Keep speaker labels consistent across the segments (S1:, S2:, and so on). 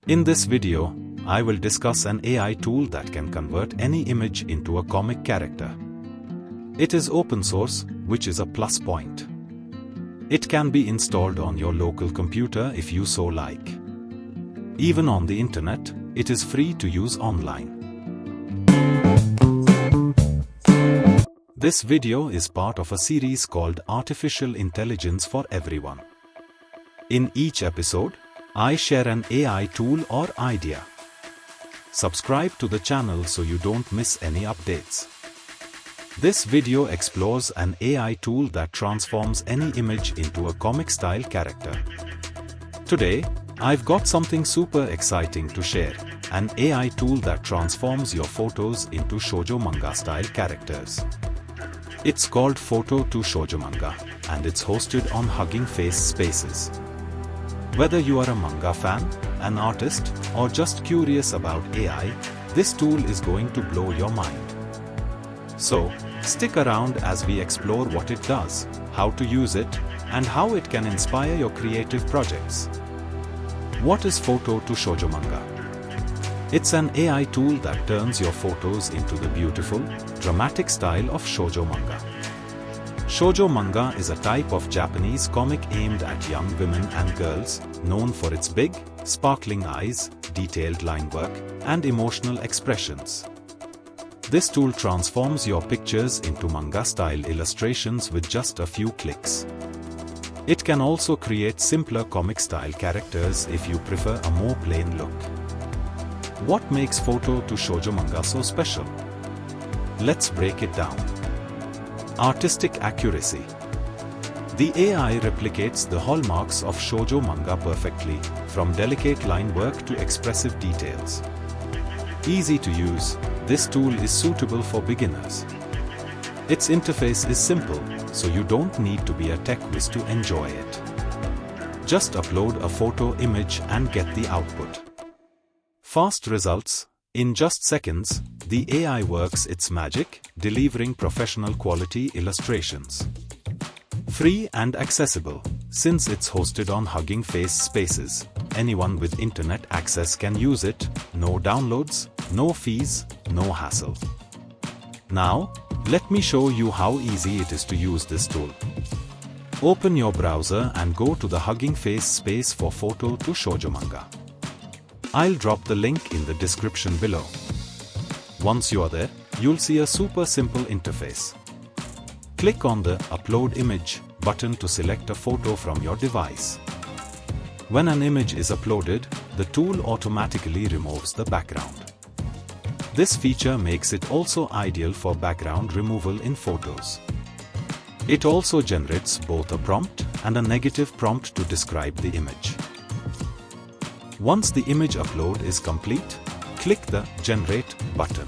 S1: In this video, I will discuss an AI tool that can convert any image into a comic character. It is open source, which is a plus point. It can be installed on your local computer if you so like. Even on the internet, it is free to use online. This video is part of a series called Artificial Intelligence for Everyone. In each episode, I share an AI tool or idea. Subscribe to the channel so you don't miss any updates. This video explores an AI tool that transforms any image into a comic-style character. Today, I've got something super exciting to share, an AI tool that transforms your photos into Shojo Manga-style characters. It's called Photo to Shojo Manga, and it's hosted on Hugging Face Spaces. Whether you are a manga fan, an artist, or just curious about AI, this tool is going to blow your mind. So, stick around as we explore what it does, how to use it, and how it can inspire your creative projects. What is Photo to Shojo Manga? It's an AI tool that turns your photos into the beautiful, dramatic style of Shojo manga. Shojo manga is a type of Japanese comic aimed at young women and girls, known for its big, sparkling eyes, detailed line work, and emotional expressions. This tool transforms your pictures into manga-style illustrations with just a few clicks. It can also create simpler comic-style characters if you prefer a more plain look. What makes Photo to Shojo manga so special? Let's break it down. Artistic accuracy. The AI replicates the hallmarks of Shojo manga perfectly, from delicate line work to expressive details. Easy to use, this tool is suitable for beginners. Its interface is simple, so you don't need to be a tech whiz to enjoy it. Just upload a photo image and get the output. Fast results. In just seconds, the AI works its magic, delivering professional quality illustrations. Free and accessible. Since it's hosted on Hugging Face Spaces, anyone with internet access can use it. No downloads, no fees, no hassle. Now, let me show you how easy it is to use this tool. Open your browser and go to the Hugging Face space for Photo to Shojo Manga. I'll drop the link in the description below. Once you're there, you'll see a super simple interface. Click on the Upload Image button to select a photo from your device. When an image is uploaded, the tool automatically removes the background. This feature makes it also ideal for background removal in photos. It also generates both a prompt and a negative prompt to describe the image. Once the image upload is complete, click the Generate button.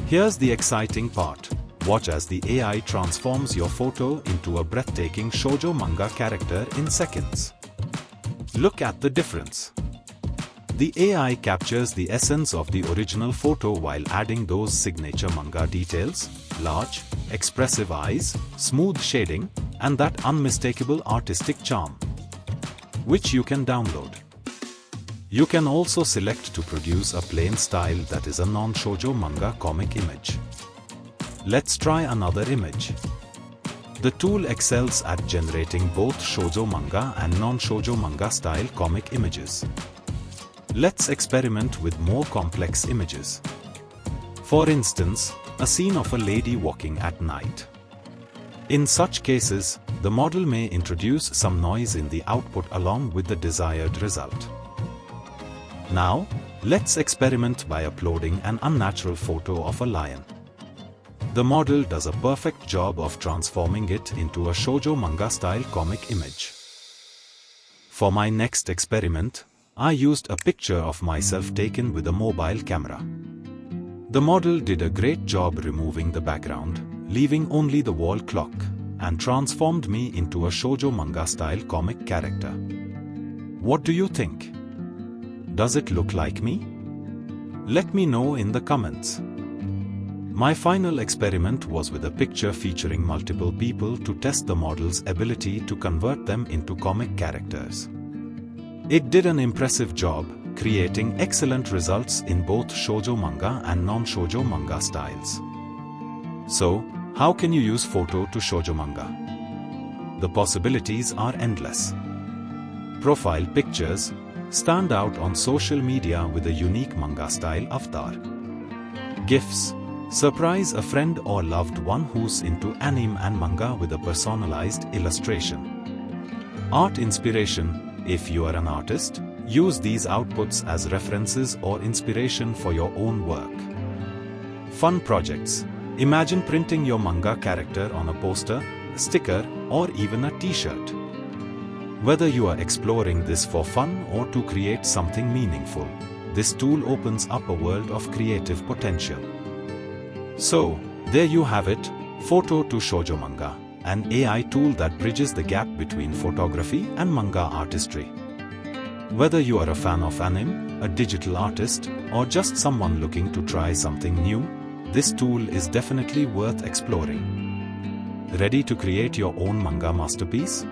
S1: Here's the exciting part. Watch as the AI transforms your photo into a breathtaking Shojo manga character in seconds. Look at the difference. The AI captures the essence of the original photo while adding those signature manga details, large, expressive eyes, smooth shading, and that unmistakable artistic charm, which you can download. You can also select to produce a plain style that is a non-Shojo manga comic image. Let's try another image. The tool excels at generating both Shojo manga and non-Shojo manga style comic images. Let's experiment with more complex images. For instance, a scene of a lady walking at night. In such cases, the model may introduce some noise in the output along with the desired result. Now, let's experiment by uploading an unnatural photo of a lion. The model does a perfect job of transforming it into a Shojo manga-style comic image. For my next experiment, I used a picture of myself taken with a mobile camera. The model did a great job removing the background, leaving only the wall clock, and transformed me into a Shojo manga-style comic character. What do you think? Does it look like me? Let me know in the comments. My final experiment was with a picture featuring multiple people to test the model's ability to convert them into comic characters. It did an impressive job, creating excellent results in both shoujo manga and non-shoujo manga styles. So, how can you use photo to shoujo manga? The possibilities are endless. Profile pictures stand out on social media with a unique manga-style avatar. GIFs surprise a friend or loved one who's into anime and manga with a personalized illustration. Art inspiration: if you are an artist, use these outputs as references or inspiration for your own work. Fun projects: imagine printing your manga character on a poster, a sticker, or even a t-shirt. Whether you are exploring this for fun or to create something meaningful, this tool opens up a world of creative potential. So, there you have it, Photo to Shoujo Manga, an AI tool that bridges the gap between photography and manga artistry. Whether you are a fan of anime, a digital artist, or just someone looking to try something new, this tool is definitely worth exploring. Ready to create your own manga masterpiece?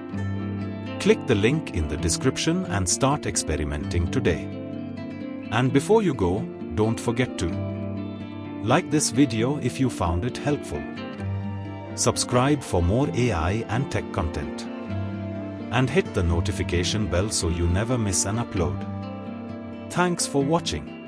S1: Click the link in the description and start experimenting today. And before you go, don't forget to like this video if you found it helpful. Subscribe for more AI and tech content. And hit the notification bell so you never miss an upload. Thanks for watching.